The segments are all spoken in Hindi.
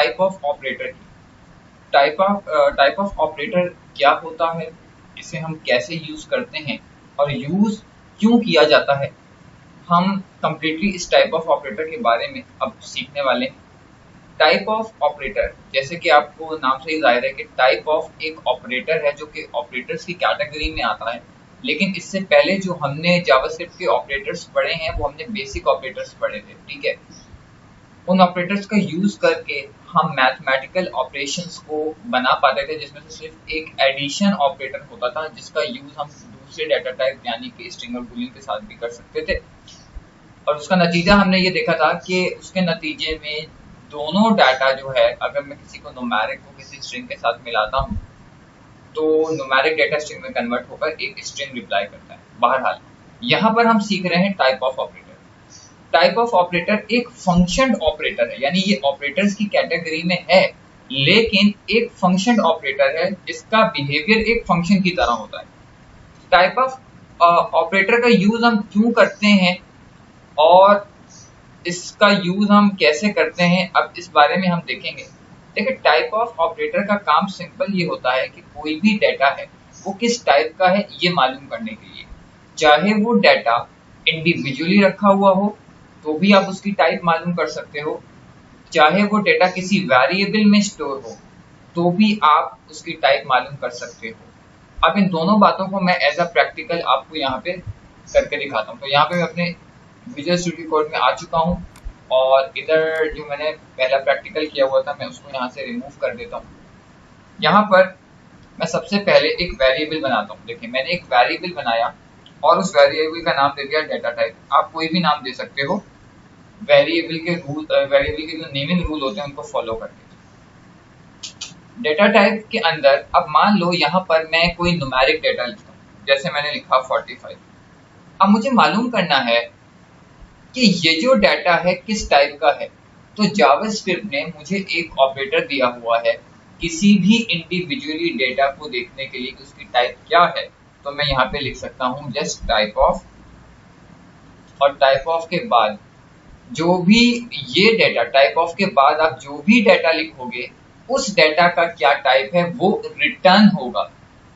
टाइप ऑफ ऑपरेटर की। टाइप ऑफ ऑपरेटर क्या होता है, इसे हम कैसे यूज करते हैं और यूज क्यों किया जाता है, हम कंप्लीटली इस टाइप ऑफ ऑपरेटर के बारे में अब सीखने वाले हैं। टाइप ऑफ ऑपरेटर, जैसे कि आपको नाम से ही जाहिर है कि टाइप ऑफ एक ऑपरेटर है जो कि ऑपरेटर्स की कैटेगरी में आता है। लेकिन इससे पहले जो हमने जावास्क्रिप्ट के ऑपरेटर्स पढ़े हैं वो हमने बेसिक ऑपरेटर्स पढ़े थे, ठीक है। उन ऑपरेटर्स का यूज करके हम मैथमेटिकल ऑपरेशंस को बना पाते थे, जिसमें से सिर्फ एक एडिशन ऑपरेटर होता था जिसका यूज हम दूसरे डाटा टाइप यानी कि स्ट्रिंग और बूलियन के साथ भी कर सकते थे। और उसका नतीजा हमने ये देखा था कि उसके नतीजे में दोनों डाटा जो है, अगर मैं किसी को न्यूमेरिक को किसी स्ट्रिंग के साथ मिलाता हूँ तो न्यूमेरिक डाटा स्ट्रिंग में कन्वर्ट होकर एक स्ट्रिंग रिप्लाई करता है। बहरहाल यहाँ पर हम सीख रहे हैं type of operator. Type of operator एक फंक्शन ऑपरेटर है, यानी ये ऑपरेटर्स की कैटेगरी में है लेकिन एक फंक्शन ऑपरेटर है जिसका बिहेवियर एक फंक्शन की तरह होता है। टाइप ऑफ ऑपरेटर का यूज हम क्यों करते हैं और इसका यूज हम कैसे करते हैं, अब इस बारे में हम देखेंगे। देखिए, टाइप ऑफ ऑपरेटर का काम सिंपल ये होता है कि कोई भी डाटा है वो किस टाइप का है ये मालूम करने के लिए, चाहे वो डाटा इंडिविजुअली रखा हुआ हो तो भी आप उसकी टाइप मालूम कर सकते हो, चाहे वो डाटा किसी वेरिएबल में स्टोर हो तो भी आप उसकी टाइप मालूम कर सकते हो। अब इन दोनों बातों को मैं एज अ प्रैक्टिकल आपको यहाँ पे करके दिखाता हूँ। तो यहाँ पे मैं अपने विजुअल स्टूडियो कोड में आ चुका हूँ और इधर जो मैंने पहला प्रैक्टिकल किया हुआ था मैं उसको यहाँ से रिमूव कर देता हूँ। यहाँ पर मैं सबसे पहले एक वेरिएबल बनाता हूँ। देखिए, मैंने एक वेरिएबल बनाया और उस वेरिएबल का नाम दे दिया डाटा टाइप। आप कोई भी नाम दे सकते हो, वेरिएबल के जो नेमिंग रूल होते हैं उनको फॉलो करके। डेटा टाइप के अंदर अब मान लो यहाँ पर मैं कोई न्यूमेरिक डेटा लिखता हूँ, जैसे मैंने लिखा 45। अब मुझे मालूम करना है कि ये जो डाटा है किस टाइप का है। तो जावास्क्रिप्ट ने मुझे एक ऑपरेटर दिया हुआ है किसी भी इंडिविजुअली डेटा को देखने के लिए कि उसकी टाइप क्या है। तो मैं यहाँ पे लिख सकता हूँ जस्ट टाइप ऑफ, और टाइप ऑफ के बाद जो भी ये डाटा, टाइप ऑफ के बाद आप जो भी डाटा लिखोगे उस डाटा का क्या टाइप है वो रिटर्न होगा।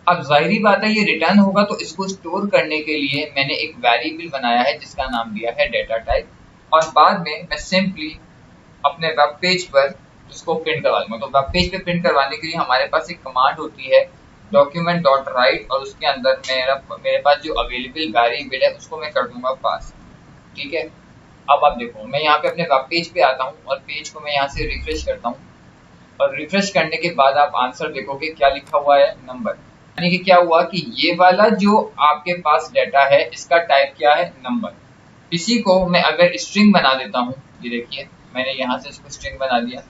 अब जाहिरी बात है ये रिटर्न होगा, तो इसको स्टोर करने के लिए मैंने एक वेरिएबल बनाया है जिसका नाम दिया है डाटा टाइप, और बाद में मैं सिंपली अपने वेब पेज पर इसको प्रिंट करवा लूंगा। तो वेब पेज पे प्रिंट करवाने के लिए हमारे पास एक कमांड होती है document.write, और उसके अंदर मेरे पास जो अवेलेबल वेरिएबल है उसको मैं कर दूंगा पास, ठीक है। अब आप देखो, मैं यहाँ पे अपने वेब पेज पे आता हूँ और पेज को मैं यहाँ से रिफ्रेश करता हूँ, और रिफ्रेश करने के बाद आप आंसर देखोगे क्या लिखा हुआ है, नंबर। यानी कि क्या हुआ कि ये वाला जो आपके पास डाटा है इसका टाइप क्या है, नंबर। इसी को मैं अगर स्ट्रिंग बना देता हूँ, ये देखिए मैंने यहाँ से इसको स्ट्रिंग बना दिया।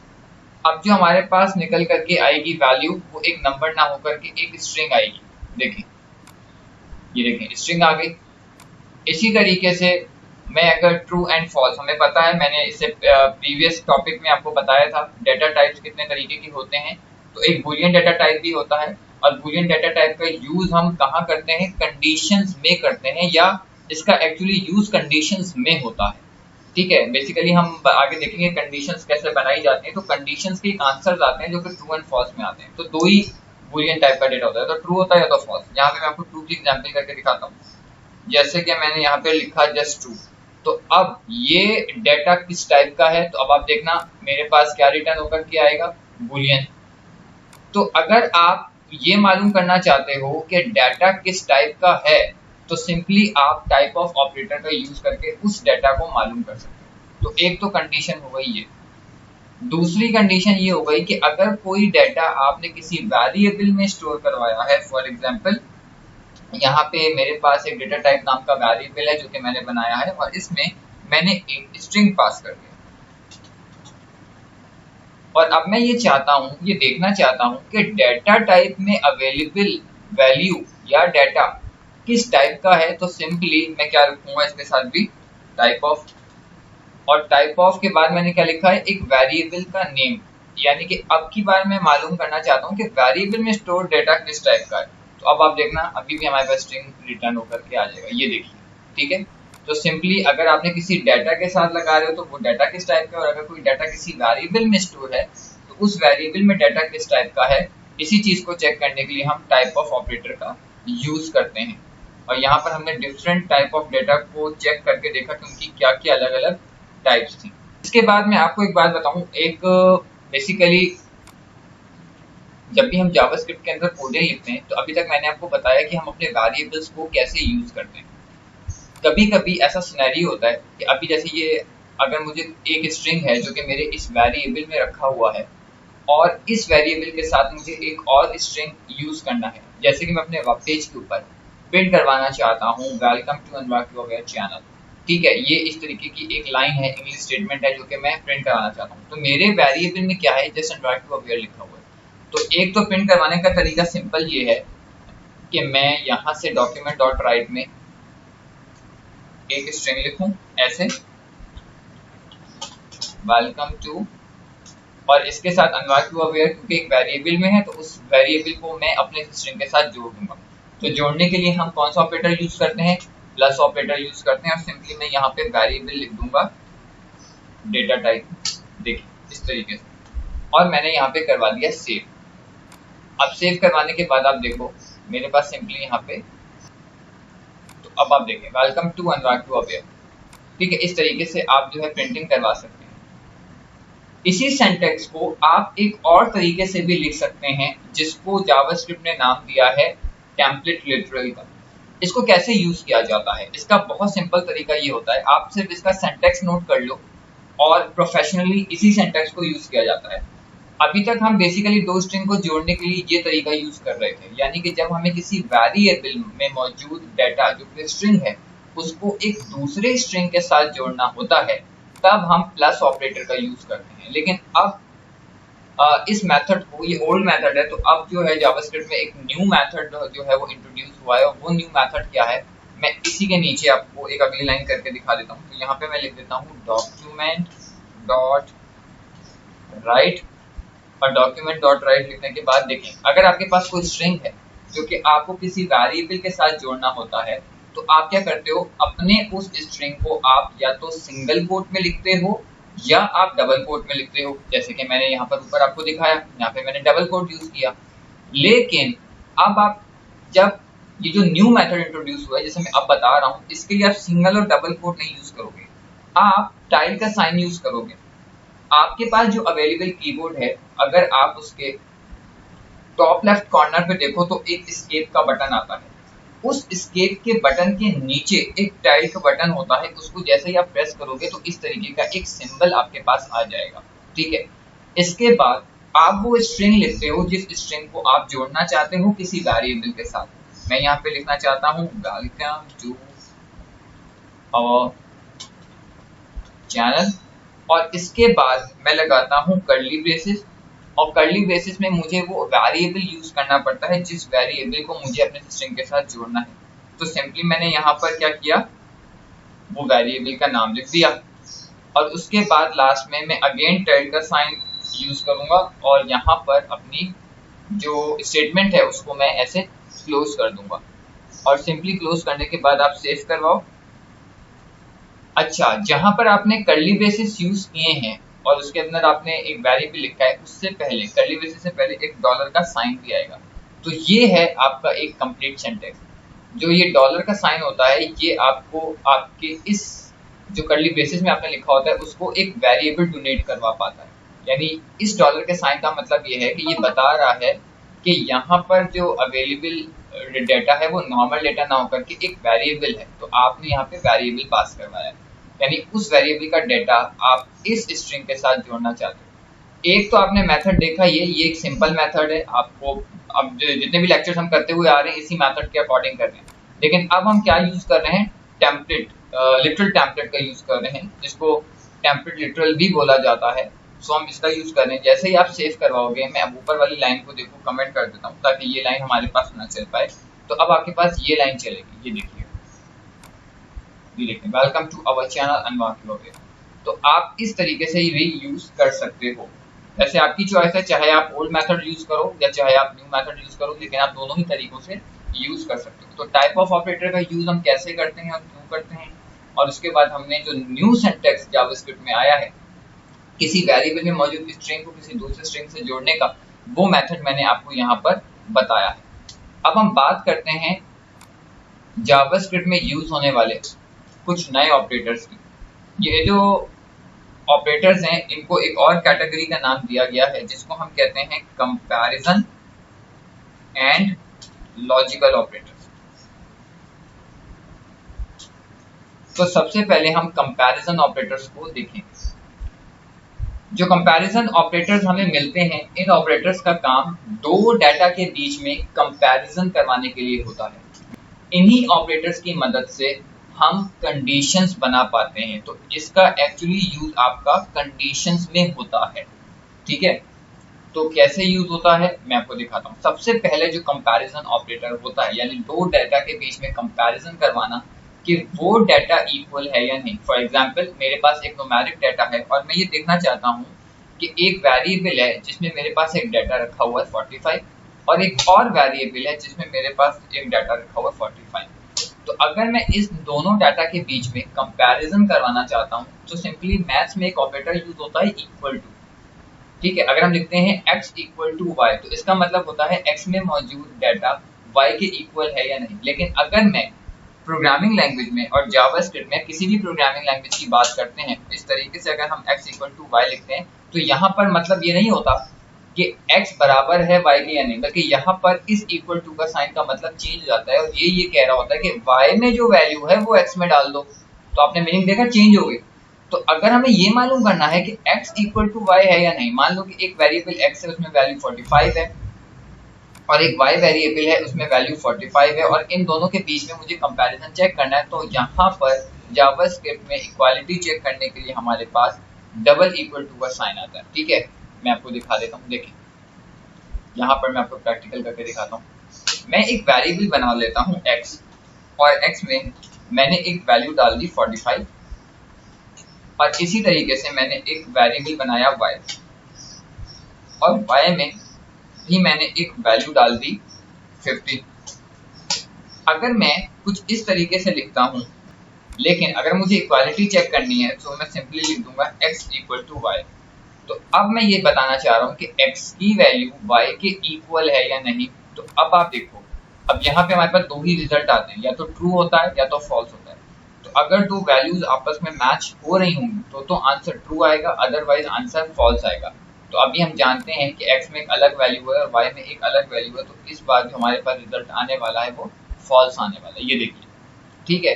अब जो हमारे पास निकल करके आएगी वैल्यू वो एक नंबर ना होकर के एक स्ट्रिंग आएगी। देखिए, ये देखिए स्ट्रिंग आ गई। इसी तरीके से मैं अगर ट्रू एंड फॉल्स, हमें पता है, मैंने इससे प्रीवियस टॉपिक में आपको बताया था डाटा टाइप्स कितने तरीके के होते हैं। तो एक बूलियन डाटा टाइप भी होता है, और बूलियन डाटा टाइप का यूज हम कहाँ करते हैं, कंडीशंस में करते हैं, या इसका एक्चुअली यूज कंडीशंस में होता है, ठीक है। बेसिकली हम आगे देखेंगे कंडीशंस कैसे बनाई जाती हैं। तो कंडीशंस के आंसर्स आते हैं जो कि ट्रू एंड फॉल्स में आते हैं। तो दो ही बूलियन टाइप का डेटा होता है, तो ट्रू होता है या तो फॉल्स। यहाँ पे मैं आपको ट्रू की एग्जाम्पल करके दिखाता हूँ, जैसे कि मैंने यहाँ पे लिखा जस्ट ट्रू। तो अब ये डेटा किस टाइप का है, तो अब आप देखना मेरे पास क्या रिटर्न होकर के आएगा, बूलियन। तो अगर आप ये मालूम करना चाहते हो कि डाटा किस टाइप का है तो सिंपली आप टाइप ऑफ ऑपरेटर का यूज करके उस डाटा को मालूम कर सकते हो। तो एक तो कंडीशन हो गई ये। दूसरी कंडीशन ये हो गई कि अगर कोई डाटा आपने किसी वेरिएबल में स्टोर करवाया है, फॉर एग्जांपल यहाँ पे मेरे पास एक डेटा टाइप नाम का वेरिएबल है जो कि मैंने बनाया है, और इसमें मैंने एक स्ट्रिंग पास कर दिया। और अब मैं ये चाहता हूँ, ये देखना चाहता हूँ कि डाटा टाइप में अवेलेबल वैल्यू या डाटा किस टाइप का है। तो सिंपली मैं क्या रखूंगा इसके साथ भी, टाइप ऑफ, और टाइप ऑफ के बाद मैंने क्या लिखा है, एक वेरिएबल का नेम। यानी कि अब की बार मैं मालूम करना चाहता हूँ कि वेरिएबल में स्टोर डाटा किस टाइप का है। तो अब आप देखना अभी भी हमारे पास स्ट्रिंग रिटर्न होकर के आ जाएगा, ये देखिए, ठीक है। तो सिंपली अगर आपने किसी डाटा के साथ लगा रहे हो तो वो डाटा किस टाइप का है, और अगर कोई डाटा किसी वेरिएबल में स्टोर है तो उस वेरिएबल में डाटा किस टाइप का है, इसी चीज को चेक करने के लिए हम टाइप ऑफ ऑपरेटर का यूज करते हैं। और यहाँ पर हमने डिफरेंट टाइप ऑफ डाटा को चेक करके देखा कि उनकी क्या क्या अलग अलग टाइप्स थी। इसके बाद मैं आपको एक बात बताऊं, एक बेसिकली जब भी हम जावास्क्रिप्ट के अंदर कोडिंग लिखते हैं तो अभी तक मैंने आपको बताया कि हम अपने वेरिएबल्स को कैसे यूज करते हैं। कभी कभी ऐसा सिनेरियो होता है कि अभी जैसे ये अगर मुझे एक स्ट्रिंग है जो कि मेरे इस वेरिएबल में रखा हुआ है और इस वेरिएबल के साथ मुझे एक और स्ट्रिंग यूज करना है, जैसे कि मैं अपने वेब पेज के ऊपर प्रिंट करवाना चाहता हूँ welcome to Anurag yoga channel, ठीक है, ये इस तरीके की एक लाइन है, इंग्लिश स्टेटमेंट है जो कि मैं प्रिंट कराना चाहता हूँ। तो मेरे वेरिएबल में क्या है, जस्ट अनुराग टू अवेयर लिखा हुआ है। तो एक तो प्रिंट करवाने का तरीका सिंपल ये है कि मैं यहाँ से डॉक्यूमेंट डॉट राइट में एक स्ट्रिंग लिखूं ऐसे वेलकम टू, और इसके साथ अनुराग टू अवेयर क्योंकि एक वेरिएबल में है तो उस वेरिएबल को मैं अपने स्ट्रिंग के साथ जोड़ दूंगा। तो जोड़ने के लिए हम कौन सा ऑपरेटर यूज करते हैं, प्लस ऑपरेटर यूज करते हैं, और सिंपली मैं यहाँ पे वेरिएबल लिख दूंगा डेटा टाइप, देखिए इस तरीके से, और मैंने यहाँ पे करवा दिया सेव। अब सेव करवाने के बाद आप देखो मेरे पास सिंपली यहाँ पे, तो अब आप देखें welcome to Anurag to aware, ठीक है, इस तरीके से आप जो है प्रिंटिंग करवा सकते हैं। इसी सिंटैक्स को आप एक और तरीके से भी लिख सकते हैं जिसको जावास्क्रिप्ट ने नाम दिया है टेम्पलेट लिटरल का। इसको कैसे यूज किया जाता है, इसका बहुत सिंपल तरीका ये होता है, आप सिर्फ इसका सिंटैक्स नोट कर लो और प्रोफेशनली इसी सिंटैक्स को यूज किया जाता है। अभी तक हम बेसिकली दो स्ट्रिंग को जोड़ने के लिए ये तरीका यूज कर रहे थे, यानी कि जब हमें किसी वेरिएबल में मौजूद डाटा जो कि स्ट्रिंग है उसको एक दूसरे स्ट्रिंग के साथ जोड़ना होता है तब हम प्लस ऑपरेटर का यूज करते हैं। लेकिन अब इस मेथड को, ये ओल्ड मेथड है, तो अब जो है जावास्क्रिप्ट में एक न्यू मेथड जो है वो इंट्रोड्यूस हुआ है, और वो न्यू मेथड क्या है मैं इसी के नीचे आपको एक अगली लाइन करके दिखा देता हूँ। तो यहाँ पे मैं लिख देता हूँ डॉक्यूमेंट डॉट राइट, और डॉक्यूमेंट डॉट राइट लिखने के बाद देखें अगर आपके पास कोई स्ट्रिंग है जो कि आपको किसी वेरिएबल के साथ जोड़ना होता है तो आप क्या करते हो, अपने उस स्ट्रिंग को आप या तो सिंगल कोट में लिखते हो या आप डबल कोट में लिखते हो, जैसे कि मैंने यहाँ पर ऊपर आपको दिखाया, यहाँ पे मैंने डबल कोट यूज किया। लेकिन अब आप जब ये जो न्यू मेथड इंट्रोड्यूस हुआ है जैसे मैं अब बता रहा हूँ, इसके लिए आप सिंगल और डबल कोट नहीं यूज करोगे, आप टाइल का साइन यूज करोगे। आपके पास जो अवेलेबल कीबोर्ड है अगर आप उसके टॉप लेफ्ट कॉर्नर पे देखो तो एक एस्केप का बटन आता है, उस एस्केप के बटन के नीचे एक टाइल का बटन होता है, उसको जैसे ही आप प्रेस करोगे तो इस तरीके का एक सिंबल आपके पास आ जाएगा, ठीक है। इसके बाद आप वो स्ट्रिंग लिखते हो जिस स्ट्रिंग को आप जोड़ना चाहते हो किसी वेरिएबल के साथ। मैं यहाँ पे लिखना चाहता हूँ वेलकम टू आवर चैनल, और इसके बाद मैं लगाता हूँ कर्ली ब्रेसेस, और कर्ली ब्रेसेस में मुझे वो वेरिएबल यूज करना पड़ता है जिस वेरिएबल को मुझे अपने स्ट्रिंग के साथ जोड़ना है। तो सिंपली मैंने यहाँ पर क्या किया, वो वेरिएबल का नाम लिख दिया, और उसके बाद लास्ट में मैं अगेन टाइल का साइन यूज करूंगा और यहाँ पर अपनी जो स्टेटमेंट है उसको मैं ऐसे क्लोज कर दूंगा, और सिंपली क्लोज करने के बाद आप सेव करवाओ। अच्छा, जहां पर आपने कर्ली ब्रेसेस यूज किए हैं और उसके अंदर आपने एक वेरिएबल लिखा है, उससे पहले कर्ली ब्रेसेस से पहले एक डॉलर का साइन भी आएगा। तो ये है आपका एक कंप्लीट सेंटेंस। जो ये डॉलर का साइन होता है ये आपको आपके इस जो कर्ली ब्रेसेस में आपने लिखा होता है उसको एक वेरिएबल डोनेट करवा पाता है। यानी इस डॉलर के साइन का मतलब ये है कि ये बता रहा है कि यहाँ पर जो अवेलेबल डाटा है वो नॉर्मल डाटा ना होकर के एक वेरिएबल है, तो आपने यहाँ पे वेरिएबल पास करवाया है, यानी उस वेरिएबल का डाटा आप इस स्ट्रिंग के साथ जोड़ना चाहते हो। एक तो आपने मेथड देखा, ये एक सिंपल मेथड है, आपको अब जितने भी लेक्चर्स हम करते हुए आ रहे हैं इसी मेथड के अकॉर्डिंग कर रहे हैं। लेकिन अब हम क्या यूज कर रहे हैं, टेम्पलेट, लिटरल टेम्पलेट का यूज कर रहे हैं, जिसको टेम्पलेट लिटरल भी बोला जाता है। सो हम इसका यूज कर रहे हैं। जैसे ही आप सेव करवाओगे, मैं अब ऊपर वाली लाइन को देखो कमेंट कर देता हूँ ताकि ये लाइन हमारे पास ना चल पाए। तो अब आपके पास ये लाइन चलेगी, ये देखिए, ये देखिए वेलकम टू अवर चैनल अनुराग। तो आप इस तरीके से री यूज कर सकते हो। वैसे आपकी चॉइस है, चाहे आप ओल्ड मेथड यूज करो या चाहे आप न्यू मेथड यूज करो, लेकिन आप दोनों ही तरीकों से यूज कर सकते हो। तो टाइप ऑफ ऑपरेटर का यूज हम कैसे करते हैं और क्यों करते हैं, और उसके बाद हमने जो न्यू सिंटैक्स जावास्क्रिप्ट में आया है किसी वेरिएबल में मौजूद स्ट्रिंग को किसी दूसरे स्ट्रिंग से जोड़ने का, वो मेथड मैंने आपको यहाँ पर बताया है। अब हम बात करते हैं जावास्क्रिप्ट में यूज होने वाले कुछ नए ऑपरेटर्स की। ये जो ऑपरेटर्स हैं इनको एक और कैटेगरी का नाम दिया गया है जिसको हम कहते हैं कंपैरिजन एंड लॉजिकल ऑपरेटर्स। तो सबसे पहले हम कंपैरिजन ऑपरेटर्स को देखेंगे। जो कंपैरिजन ऑपरेटर्स हमें मिलते हैं, इन ऑपरेटर्स का काम दो डाटा के बीच में कंपैरिजन करवाने के लिए होता है। इन्हीं ऑपरेटर्स की मदद से हम कंडीशंस बना पाते हैं। तो इसका एक्चुअली यूज आपका कंडीशंस में होता है, ठीक है। तो कैसे यूज होता है मैं आपको दिखाता हूँ। सबसे पहले जो कंपैरिजन ऑपरेटर होता है, यानी दो डाटा के बीच में कंपैरिजन करवाना कि वो डाटा इक्वल है या नहीं। फॉर एग्जांपल मेरे पास एक न्यूमेरिक डाटा है और मैं ये देखना चाहता हूँ कि एक वेरिएबल है जिसमें मेरे पास एक डाटा रखा हुआ है 45 और एक और वेरिएबल है जिसमें मेरे पास एक डाटा रखा हुआ है 45। तो अगर मैं इस दोनों डाटा के बीच में कंपैरिजन करवाना चाहता हूँ तो सिंपली मैथ्स में एक ऑपरेटर यूज होता है इक्वल टू, ठीक है। अगर हम लिखते हैं x इक्वल टू वाई तो इसका मतलब होता है x में मौजूद डाटा y के इक्वल है या नहीं। लेकिन अगर मैं प्रोग्रामिंग लैंग्वेज में और जावास्क्रिप्ट में किसी भी प्रोग्रामिंग लैंग्वेज की बात करते हैं, इस तरीके से अगर हम x इक्वल टू वाई लिखते हैं तो यहाँ पर मतलब ये नहीं होता कि x बराबर है y के या नहीं, बल्कि यहाँ पर इस इक्वल टू का साइन का मतलब चेंज हो जाता है और ये कह रहा होता है कि y में जो वैल्यू है वो x में डाल दो। तो आपने मीनिंग देखा, चेंज हो गई। तो अगर हमें ये मालूम करना है कि x इक्वल टू वाई है या नहीं, मान लो कि एक वेरिएबल x है उसमें वैल्यू 45 है और एक y वेरिएबल है उसमें वैल्यू 45 है और इन दोनों के बीच में मुझे कंपैरिजन चेक करना है, तो यहाँ पर जावास्क्रिप्ट में इक्वालिटी चेक करने के लिए हमारे पास डबल इक्वल टू का साइन आता है, ठीक है। मैं आपको दिखा देता हूँ, देखिए यहाँ पर मैं आपको प्रैक्टिकल करके दिखाता हूँ। मैं एक वेरिएबल बना लेता हूँ x और x में मैंने एक वैल्यू डाल दी 45 और इसी तरीके से मैंने एक वेरिएबल बनाया y और y में भी मैंने एक वैल्यू डाल दी 50। अगर मैं कुछ इस तरीके से लिखता हूँ, लेकिन अगर मुझे इक्वालिटी चेक करनी है तो मैं सिंपली लिख दूंगा x इक्वल टू वाई। तो अब मैं ये बताना चाह रहा हूँ कि x की वैल्यू y के इक्वल है या नहीं। तो अब आप देखो, अब यहाँ पे हमारे पास दो ही रिजल्ट आते हैं, या तो ट्रू होता है या तो फॉल्स होता है। तो अगर दो वैल्यूज आपस में मैच हो रही होंगी तो आंसर ट्रू आएगा, अदरवाइज आंसर फॉल्स आएगा। तो अभी हम जानते हैं कि x में एक अलग वैल्यू है और y में एक अलग वैल्यू है, तो इस बार जो हमारे पास रिजल्ट आने वाला है वो फॉल्स आने वाला है, ये देखिए, ठीक है।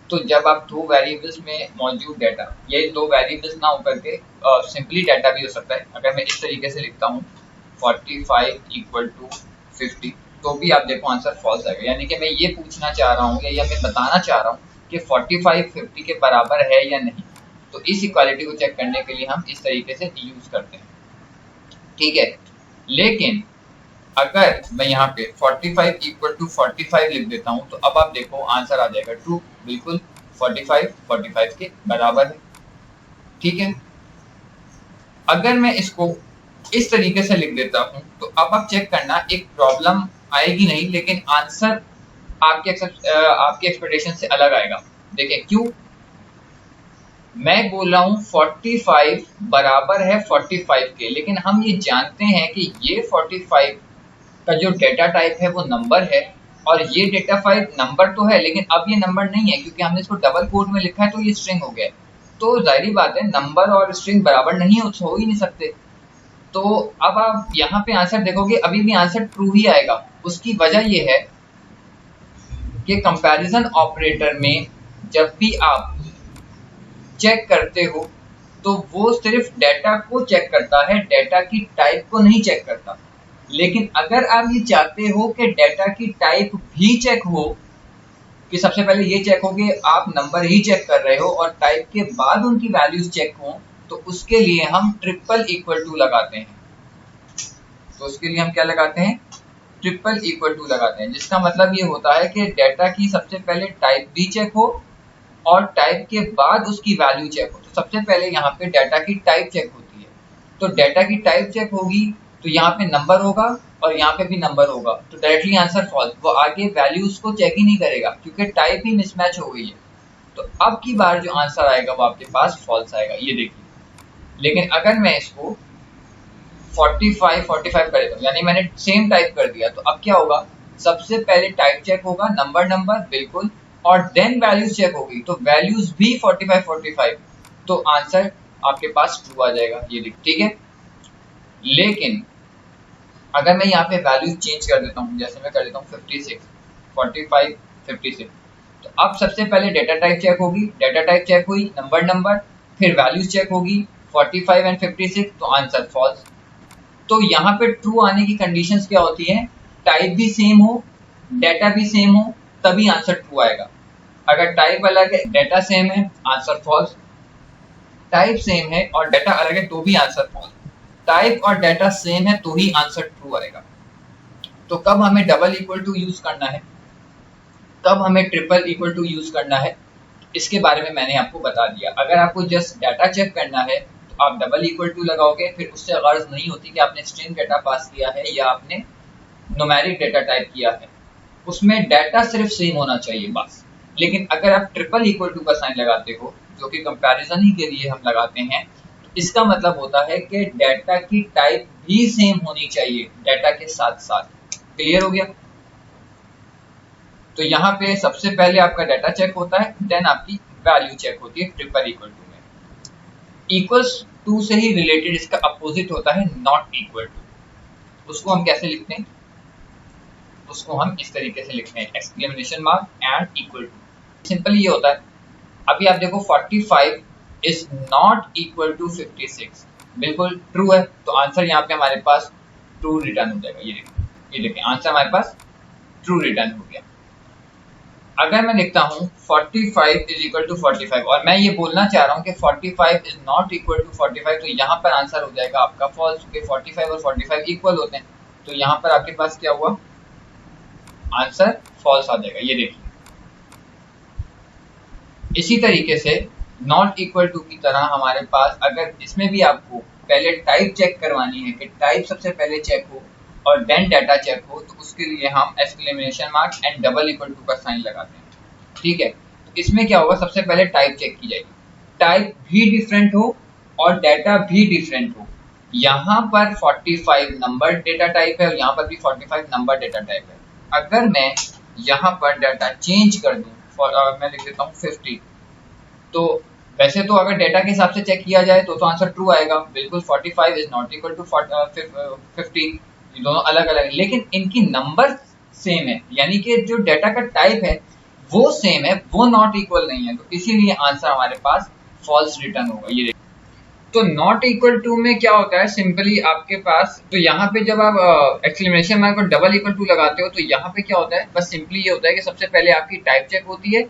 तो जब आप दो वेरिएबल्स में मौजूद डाटा, ये दो वेरिएबल्स ना होकर के सिंपली डाटा भी हो सकता है। अगर मैं इस तरीके से लिखता हूँ 45 इक्वल टू 50 तो भी आप देखो आंसर फॉल्स आएगा। यानी कि मैं ये पूछना चाह रहा हूँ या मैं बताना चाह रहा हूँ कि 45 50 के बराबर है या नहीं। तो इस इक्वालिटी को चेक करने के लिए हम इस तरीके से यूज करते हैं, ठीक है। लेकिन अगर मैं यहाँ पे 45 इक्वल टू 45 लिख देता हूँ तो अब आप देखो आंसर आ जाएगा ट्रू, बिल्कुल 45 के बराबर है, ठीक है। अगर मैं इसको इस तरीके से लिख देता हूँ तो अब आप चेक करना, एक प्रॉब्लम आएगी नहीं, लेकिन आंसर आपके एक्सपेक्टेशन से अलग आएगा। देखिए क्यों, मैं बोल रहा हूँ 45 बराबर है 45 के, लेकिन हम ये जानते हैं कि ये 45 का जो डेटा टाइप है वो नंबर है और ये डेटा टाइप नंबर तो है, लेकिन अब ये नंबर नहीं है क्योंकि हमने इसको डबल कोट में लिखा है तो ये स्ट्रिंग हो गया। तो जाहिर बात है नंबर और स्ट्रिंग बराबर नहीं हो ही नहीं सकते। तो अब आप यहाँ पे आंसर देखोगे अभी भी आंसर ट्रू ही आएगा। उसकी वजह ये है कि कंपैरिजन ऑपरेटर में जब भी आप चेक करते हो तो वो सिर्फ डाटा को चेक करता है, डाटा की टाइप को नहीं चेक करता। लेकिन अगर आप ये चाहते हो कि डाटा की टाइप भी चेक हो, कि सबसे पहले ये चेक हो कि आप नंबर ही चेक कर रहे हो और टाइप के बाद उनकी वैल्यूज चेक हो, तो उसके लिए हम ट्रिपल इक्वल टू लगाते हैं। तो उसके लिए हम क्या लगाते हैं, ट्रिपल इक्वल टू लगाते हैं, जिसका मतलब ये होता है कि डाटा की सबसे पहले टाइप भी चेक हो और टाइप के बाद उसकी वैल्यू चेक हो। तो सबसे पहले यहाँ पे डाटा की टाइप चेक होती है, तो डाटा की टाइप चेक होगी तो यहाँ पे नंबर होगा और यहाँ पे भी नंबर होगा, तो डायरेक्टली आंसर फॉल्स। वो आगे वैल्यूज को चेक ही नहीं करेगा क्योंकि टाइप ही मिसमैच हो गई है। तो अब की बार जो आंसर आएगा वो आपके पास फॉल्स आएगा, ये देखिए। लेकिन अगर मैं इसको 45 कर देता हूँ, यानी मैंने सेम टाइप कर दिया, तो अब क्या होगा, सबसे पहले टाइप चेक होगा, नंबर बिल्कुल, और देन वैल्यूज चेक होगी, तो वैल्यूज भी 45 तो आंसर आपके पास ट्रू आ जाएगा, ये देखिए, ठीक है। लेकिन अगर मैं यहाँ पे वैल्यूज चेंज कर देता हूँ, जैसे मैं कर देता हूँ 56 45 56, तो अब सबसे पहले डेटा टाइप चेक होगी, डेटा टाइप चेक हुई, नंबर, फिर वैल्यूज चेक होगी 45 एंड 56, तो आंसर फॉल्स। तो यहाँ पे ट्रू आने की कंडीशंस क्या होती है, टाइप भी सेम हो, डेटा भी सेम हो, तभी आंसर ट्रू आएगा। अगर टाइप अलग है, डेटा सेम है, आंसर फॉल्स। टाइप सेम है और डेटा अलग है तो भी आंसर फॉल्स। टाइप और डेटा सेम है तो ही आंसर ट्रू आएगा। तो कब हमें डबल इक्वल टू यूज करना है, कब हमें ट्रिपल इक्वल टू यूज करना है, इसके बारे में मैंने आपको बता दिया। अगर आपको जस्ट डाटा चेक करना है तो आप डबल इक्वल टू लगाओगे, फिर उससे गर्ज नहीं होती कि आपने स्ट्रिंग डाटा पास किया है या आपने न्यूमेरिक डाटा टाइप किया है, उसमें डाटा सिर्फ सेम होना चाहिए बस। लेकिन अगर आप ट्रिपल इक्वल टू का साइन लगाते हो, जो कि कंपैरिजन ही के लिए हम लगाते हैं, तो इसका मतलब होता है कि डाटा की टाइप भी सेम होनी चाहिए डाटा के साथ साथ। क्लियर हो गया। तो यहाँ पे सबसे पहले आपका डाटा चेक होता है, देन आपकी वैल्यू चेक होती है ट्रिपल इक्वल टू में। इक्वल्स टू से ही रिलेटेड इसका अपोजिट होता है नॉट इक्वल टू। उसको हम कैसे लिखते हैं, उसको हम इस तरीके से लिखते हैं, exclamation mark and equal to. Simple ये होता है, अभी आप देखो 45 इज नॉट इक्वल टू 56, बिल्कुल ट्रू है, तो आंसर यहाँ पे हमारे पास ट्रू रिटर्न हो जाएगा। ये देखिए आंसर हमारे पास ट्रू रिटर्न हो गया। अगर मैं लिखता हूँ 45 इज इक्वल टू 45 और मैं ये बोलना चाह रहा हूँ कि 45 इज नॉट इक्वल टू 45, तो यहाँ पर आंसर हो जाएगा आपका फॉल्स, क्योंकि 45 और 45 इक्वल होते हैं। तो यहाँ पर आपके पास क्या हुआ, आंसर फॉल्स आ जाएगा। ये देखिए, इसी तरीके से नॉट इक्वल टू की तरह हमारे पास, अगर इसमें भी आपको पहले टाइप चेक करवानी है कि टाइप सबसे पहले चेक हो और देन डाटा चेक हो, तो उसके लिए हम exclamation mark and double equal to का साइन लगाते हैं, ठीक है। तो इसमें क्या होगा, सबसे पहले टाइप चेक की जाएगी, टाइप भी डिफरेंट हो और डाटा भी डिफरेंट हो। यहाँ पर 45 नंबर डेटा टाइप है और यहाँ पर भी 45 नंबर डेटा टाइप है। अगर मैं यहाँ पर डाटा चेंज कर दूं, मैं लिख देता हूँ 50, तो वैसे तो अगर डेटा के हिसाब से चेक किया जाए तो आंसर ट्रू आएगा, बिल्कुल 45 इज नॉट इक्वल टू 50, ये दोनों अलग अलग है, लेकिन इनकी नंबर सेम है, यानी कि जो डाटा का टाइप है वो सेम है, वो नॉट इक्वल नहीं है, तो इसीलिए आंसर हमारे पास फॉल्स रिटर्न होगा। ये तो नॉट इक्वल टू में क्या होता है, सिंपली आपके पास, तो यहाँ पे जब आप एक्सक्लेमेशन मार्क और डबल इक्वल टू लगाते हो, तो यहाँ पे क्या होता है, बस सिंपली ये होता है कि सबसे पहले आपकी टाइप चेक होती है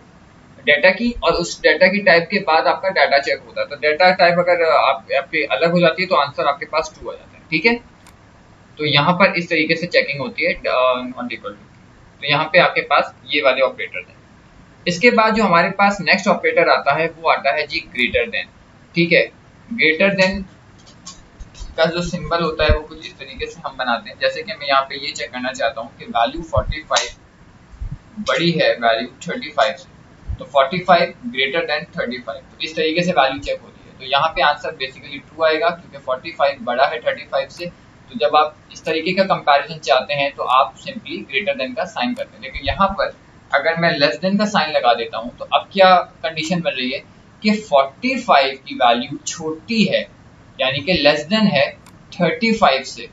डाटा की, और उस डाटा की टाइप के बाद आपका डाटा चेक होता है। तो डाटा टाइप अगर आपके अलग हो जाती है तो आंसर आपके पास ट्रू आ जाता है, ठीक है। तो यहाँ पर इस तरीके से चेकिंग होती है नॉट इक्वल टू। तो यहाँ पे आपके पास ये वाले ऑपरेटर हैं। इसके बाद जो हमारे पास नेक्स्ट ऑपरेटर आता है वो आता है जी ग्रेटर देन, ठीक है। ग्रेटर देन का जो सिंबल होता है वो कुछ इस तरीके से हम बनाते हैं, जैसे कि मैं यहाँ पे ये चेक करना चाहता हूँ कि वैल्यू 45 बड़ी है वैल्यू 35 से, तो 45 ग्रेटर देन 35, तो इस तरीके से वैल्यू चेक होती है। तो यहाँ पे आंसर बेसिकली ट्रू आएगा, क्योंकि 45 बड़ा है 35 से। तो जब आप इस तरीके का कंपैरिजन चाहते हैं तो आप सिंपली ग्रेटर देन का साइन करते हैं। लेकिन यहाँ पर अगर मैं लेस देन का साइन लगा देता हूँ, तो अब क्या कंडीशन बन रही है कि 45 की वैल्यू छोटी है, यानी कि लेस देन है 35 से,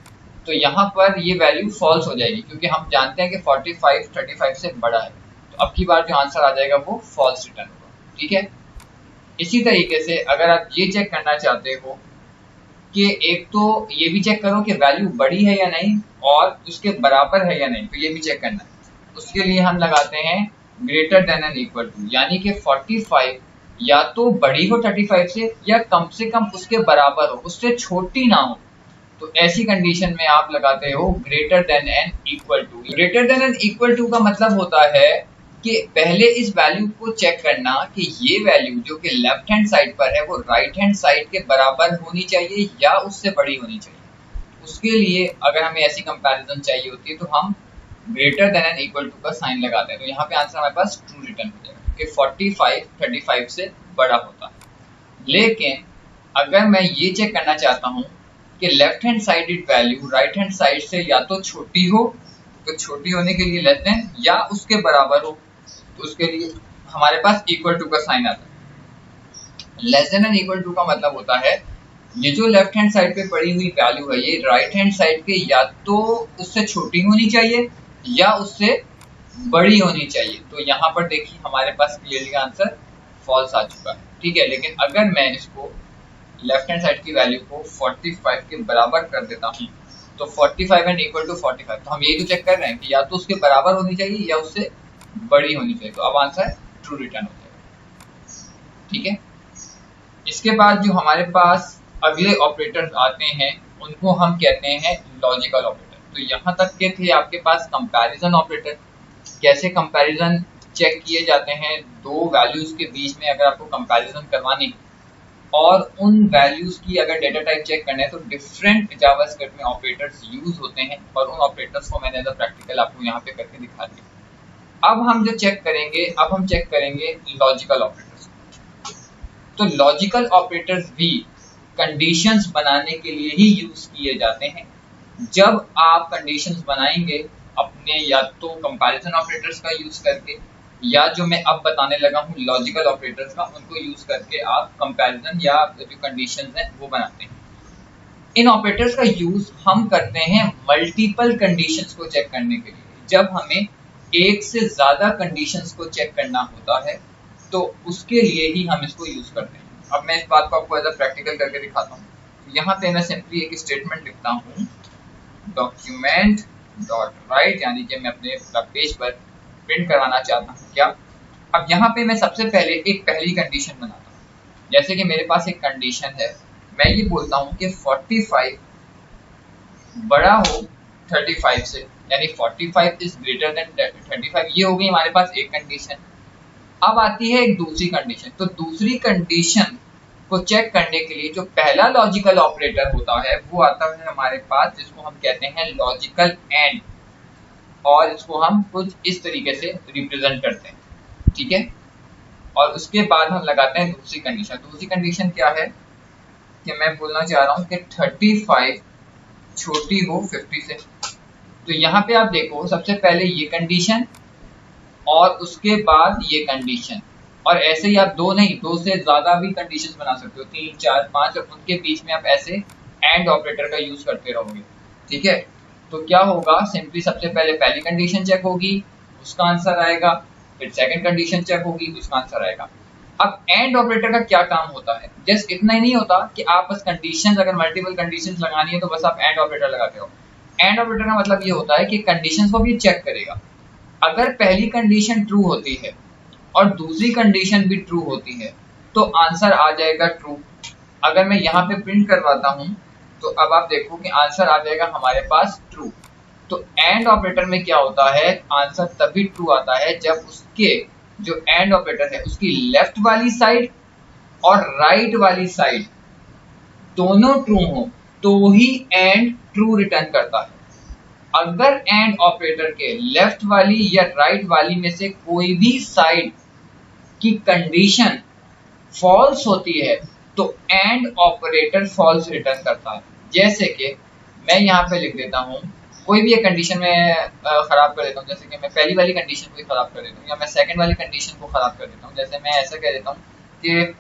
तो यहाँ पर ये वैल्यू फॉल्स हो जाएगी, क्योंकि हम जानते हैं कि 45 35 से बड़ा है। तो अब की बार जो आंसर आ जाएगा वो फॉल्स रिटर्न होगा, ठीक है। इसी तरीके से अगर आप ये चेक करना चाहते हो कि एक तो ये भी चेक करो कि वैल्यू बड़ी है या नहीं और उसके बराबर है या नहीं, तो ये भी चेक करना है। उसके लिए हम लगाते हैं greater than and equal to, यानी कि 45 या तो बड़ी हो 35 से कम उसके बराबर हो, उससे छोटी ना हो। तो ऐसी कंडीशन में आप लगाते हो greater than and equal to. Greater than and equal to का मतलब होता है कि पहले इस वैल्यू को चेक करना कि ये वैल्यू जो कि लेफ्ट हैंड साइड पर है वो राइट हैंड साइड के बराबर होनी चाहिए या उससे बड़ी होनी चाहिए। उसके लिए अगर हमें ऐसी कंपैरिजन चाहिए होती है तो हम greater than and equal to का साइन लगाते हैं। तो यहाँ पे आंसर हमारे पास ट्रू रिटर्न हो जाएगा, क्योंकि 45 35 से बड़ा होता है। लेकिन अगर मैं ये चेक करना चाहता हूँ कि left hand sided value right hand side से या तो छोटी हो, तो छोटी होने के लिए लेस देन या उसके बराबर हो, तो उसके लिए हमारे पास इक्वल टू का साइन आता है। Less than and equal to का मतलब होता है ये जो लेफ्ट हैंड साइड पे पड़ी हुई वैल्यू है ये राइट हैंड साइड के या तो उससे छोटी होनी चाहिए या उससे बड़ी होनी चाहिए। तो यहाँ पर देखिए हमारे पास क्लियरली आंसर फॉल्स आ चुका है, ठीक है। लेकिन अगर मैं इसको लेफ्ट हैंड साइड की वैल्यू को 45 के बराबर कर देता हूँ तो 45 एंड इक्वल टू 45, तो हम यही तो चेक कर रहे हैं कि या तो उसके बराबर होनी चाहिए या उससे बड़ी होनी चाहिए। तो अब आंसर ट्रू रिटर्न हो जाएगा, ठीक है। इसके बाद जो हमारे पास अगले ऑपरेटर्स आते हैं उनको हम कहते हैं लॉजिकल ऑपरेटर। तो यहाँ तक के थे आपके पास कंपैरिजन ऑपरेटर। कैसे कंपैरिजन चेक किए जाते हैं, दो वैल्यूज के बीच में अगर आपको कंपैरिजन करवानी और उन वैल्यूज की अगर डेटा टाइप चेक करना है तो डिफरेंट जावास्क्रिप्ट में ऑपरेटर्स यूज होते हैं और उन ऑपरेटर्स को मैंने एज अ प्रैक्टिकल आपको यहाँ पे करके दिखा दिया। अब हम जो चेक करेंगे, अब हम चेक करेंगे लॉजिकल ऑपरेटर्स। तो लॉजिकल ऑपरेटर्स भी कंडीशंस बनाने के लिए ही यूज किए जाते हैं। जब आप कंडीशंस बनाएंगे अपने या तो कंपैरिजन ऑपरेटर्स का यूज करके या जो मैं अब बताने लगा हूँ लॉजिकल ऑपरेटर्स का, उनको यूज करके आप कंपैरिजन या जो कंडीशंस हैं वो बनाते हैं। इन ऑपरेटर्स का यूज हम करते हैं मल्टीपल कंडीशंस को चेक करने के लिए। जब हमें एक से ज्यादा कंडीशंस को चेक करना होता है तो उसके लिए ही हम इसको यूज करते हैं। अब मैं इस बात को आपको एज अ प्रैक्टिकल करके दिखाता हूँ। यहाँ पे मैं सिंपली एक स्टेटमेंट लिखता हूँ डॉक्यूमेंट डॉट राइट, यानी कि मैं अपने पेज पर प्रिंट करवाना चाहता हूँ क्या। अब यहाँ पे मैं सबसे पहले एक पहली कंडीशन बनाता हूँ। जैसे कि मेरे पास एक कंडीशन है, मैं ये बोलता हूँ कि 45 बड़ा हो 35 से, यानी 45 इज ग्रेटर देन 35। ये हो गई हमारे पास एक कंडीशन। अब आती है एक दूसरी कंडीशन। तो दूसरी कंडीशन को चेक करने के लिए जो पहला लॉजिकल ऑपरेटर होता है वो आता है हमारे पास, जिसको हम कहते हैं लॉजिकल एंड, और इसको हम कुछ इस तरीके से रिप्रेजेंट करते हैं, ठीक है। और उसके बाद हम लगाते हैं दूसरी कंडीशन। दूसरी कंडीशन क्या है कि मैं बोलना चाह रहा हूँ कि 35 छोटी हो 50 से। तो यहाँ पे आप देखो सबसे पहले ये कंडीशन और उसके बाद ये कंडीशन, और ऐसे ही आप दो नहीं दो से ज्यादा भी कंडीशंस बना सकते हो, 3 4 5, और उनके बीच में आप ऐसे एंड ऑपरेटर का यूज करते रहोगे, ठीक है। तो क्या होगा, सिंपली सबसे पहले पहली कंडीशन चेक होगी उसका आंसर आएगा, फिर सेकंड कंडीशन चेक होगी उसका आंसर आएगा। अब एंड ऑपरेटर का क्या काम होता है, जस्ट इतना ही नहीं होता कि आप बस कंडीशंस, अगर मल्टीपल कंडीशंस लगानी है तो बस आप एंड ऑपरेटर लगाते हो। एंड ऑपरेटर का मतलब ये होता है कि कंडीशंस को भी चेक करेगा। अगर पहली कंडीशन ट्रू होती है और दूसरी कंडीशन भी ट्रू होती है तो आंसर आ जाएगा ट्रू। अगर मैं यहाँ पे प्रिंट करवाता हूँ तो अब आप देखो कि आंसर आ जाएगा हमारे पास ट्रू। तो एंड ऑपरेटर में क्या होता है, आंसर तभी ट्रू आता है जब उसके जो एंड ऑपरेटर है उसकी लेफ्ट वाली साइड और राइट वाली साइड दोनों ट्रू हो तो ही एंड ट्रू रिटर्न करता है। अगर एंड ऑपरेटर के लेफ्ट वाली या राइट वाली में से कोई भी साइड की कंडीशन फॉल्स होती है तो एंड ऑपरेटर फॉल्स रिटर्न करता है। जैसे कि मैं यहाँ पे लिख देता हूँ कोई भी एक कंडीशन में खराब कर देता हूँ, जैसे कि मैं पहली वाली कंडीशन को ही खराब कर देता हूँ या मैं सेकंड वाली कंडीशन को खराब कर देता हूँ। जैसे मैं ऐसा कह देता हूँ कि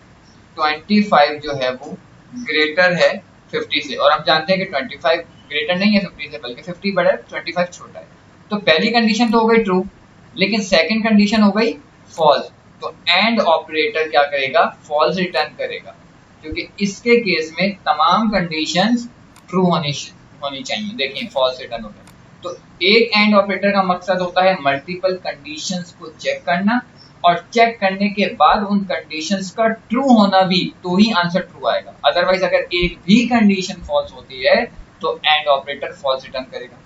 25 जो है वो ग्रेटर है 50 से, और हम जानते हैं कि 25 ग्रेटर नहीं है 50 से, बल्कि 50 बड़ा है 25 छोटा है। तो पहली कंडीशन तो हो गई ट्रू, लेकिन सेकंड कंडीशन हो गई फॉल्स। तो एंड ऑपरेटर क्या करेगा, फॉल्स रिटर्न करेगा, क्योंकि इसके केस में तमाम कंडीशंस ट्रू होनी चाहिए। देखिए फॉल्स रिटर्न हो गया। तो एक एंड ऑपरेटर का मकसद होता है मल्टीपल कंडीशंस को चेक करना, और चेक करने के बाद उन कंडीशंस का ट्रू होना भी, तो ही आंसर ट्रू आएगा। अदरवाइज अगर एक भी कंडीशन फॉल्स होती है तो एंड ऑपरेटर फॉल्स रिटर्न करेगा।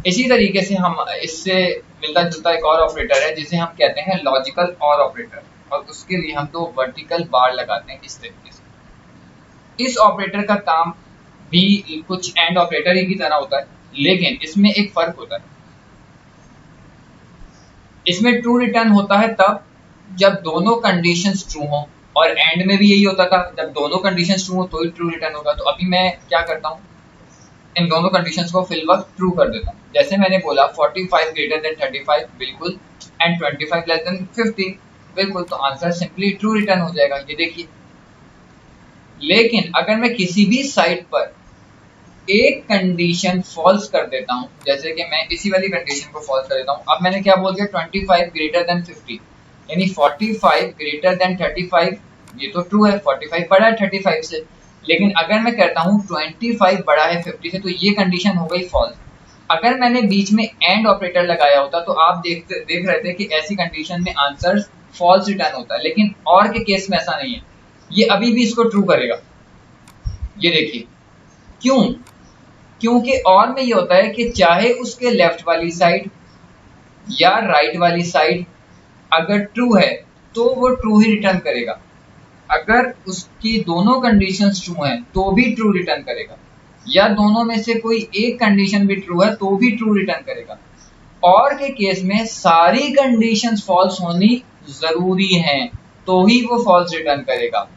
इसी तरीके से हम इससे मिलता जुलता एक और ऑपरेटर है जिसे हम कहते हैं लॉजिकल और ऑपरेटर, और उसके लिए हम दो वर्टिकल बार लगाते हैं इस तरीके से। इस ऑपरेटर का काम भी कुछ एंड ऑपरेटर ही की तरह होता है, लेकिन इसमें एक फर्क होता है। इसमें ट्रू रिटर्न होता है तब जब दोनों कंडीशंस ट्रू हों, और एंड में भी यही होता था, जब दोनों कंडीशंस ट्रू हो तो ही ट्रू रिटर्न होगा। तो अभी मैं क्या करता हूँ, इन दोनों कंडीशंस को फिल वक्त ट्रू कर देता हूँ। जैसे मैंने बोला 45 ग्रेटर देन 35 बिल्कुल, एंड 25 लेस देन 50 बिल्कुल, तो आंसर सिंपली ट्रू रिटर्न हो जाएगा, ये देखिए। लेकिन अगर मैं किसी भी साइट पर एक कंडीशन फॉल्स कर देता हूं, जैसे कि मैं इसी वाली कंडीशन को फॉल्स कर देता हूं, अब मैंने क्या बोल दिया 25 ग्रेटर देन 50, यानी 45 ग्रेटर देन 35, ये तो ट्रू है, 45 बड़ा है 35 से। लेकिन अगर मैं कहता हूं 25 बड़ा है 50 से, तो ये कंडीशन हो गई फॉल्स। अगर मैंने बीच में एंड ऑपरेटर लगाया होता तो आप देख रहे थे कि ऐसी कंडीशन में आंसर फॉल्स रिटर्न होता है, लेकिन और के केस में ऐसा नहीं है, ये अभी भी इसको ट्रू करेगा, ये देखिए। क्यों? क्योंकि और में ये होता है कि चाहे उसके लेफ्ट वाली साइड या राइट वाली साइड अगर ट्रू है तो वो ट्रू ही रिटर्न करेगा, अगर उसकी दोनों कंडीशंस ट्रू हैं तो भी ट्रू रिटर्न करेगा, या दोनों में से कोई एक कंडीशन भी ट्रू है तो भी ट्रू रिटर्न करेगा। और के केस में सारी कंडीशंस फॉल्स होनी जरूरी हैं तो ही वो फॉल्स रिटर्न करेगा।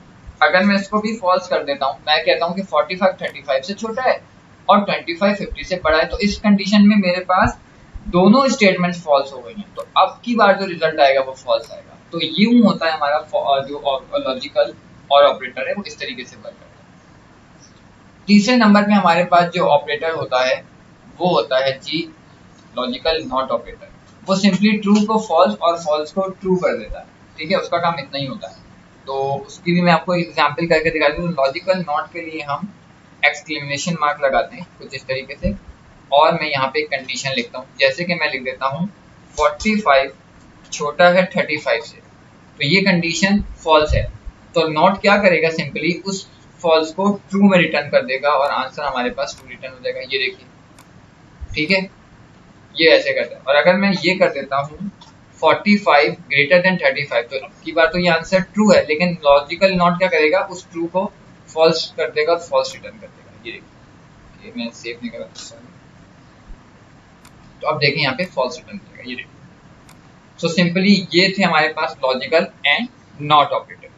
अगर मैं इसको भी फॉल्स कर देता हूं, मैं कहता हूं कि 45 35 से छोटा है और 25 50 से बड़ा है, तो इस कंडीशन में मेरे पास दोनों स्टेटमेंट्स फॉल्स हो गई हैं, तो अब की बार जो रिजल्ट आएगा वो फॉल्स आएगा। तो यूं होता है हमारा जो लॉजिकल और ऑपरेटर है वो इस तरीके से वर्क करता है। तीसरे नंबर पे हमारे पास जो ऑपरेटर होता है वो होता है जी लॉजिकल नॉट ऑपरेटर। वो सिंपली ट्रू को फॉल्स और फॉल्स को ट्रू कर देता है, ठीक है, उसका काम इतना ही होता है। तो उसकी भी मैं आपको एग्जांपल करके दिखा दूं। लॉजिकल नॉट के लिए हम एक्सक्लेमेशन मार्क लगाते हैं कुछ इस तरीके से, और मैं यहाँ पे एक कंडीशन लिखता हूँ, जैसे कि मैं लिख देता हूँ 45 छोटा है 35 से, तो ये कंडीशन फॉल्स है। तो नॉट क्या करेगा, सिंपली उस फॉल्स को ट्रू में रिटर्न कर देगा और आंसर हमारे पास ट्रू रिटर्न हो जाएगा, ये देखिए, ठीक है, ये ऐसे करता है। और अगर मैं ये कर देता हूँ 45 ग्रेटर देन 35, तो अब की बार तो ये आंसर ट्रू है, लेकिन लॉजिकल नॉट क्या करेगा, उस ट्रू को फॉल्स कर देगा, फॉल्स रिटर्न कर देगा, ये देखिए। मैं सेव नहीं कर रहा, तो अब देखें यहाँ पे फॉल्स रिटर्न करेगा, ये देखिए। सो सिंपली ये थे हमारे पास लॉजिकल एंड नॉट ऑपरेटर।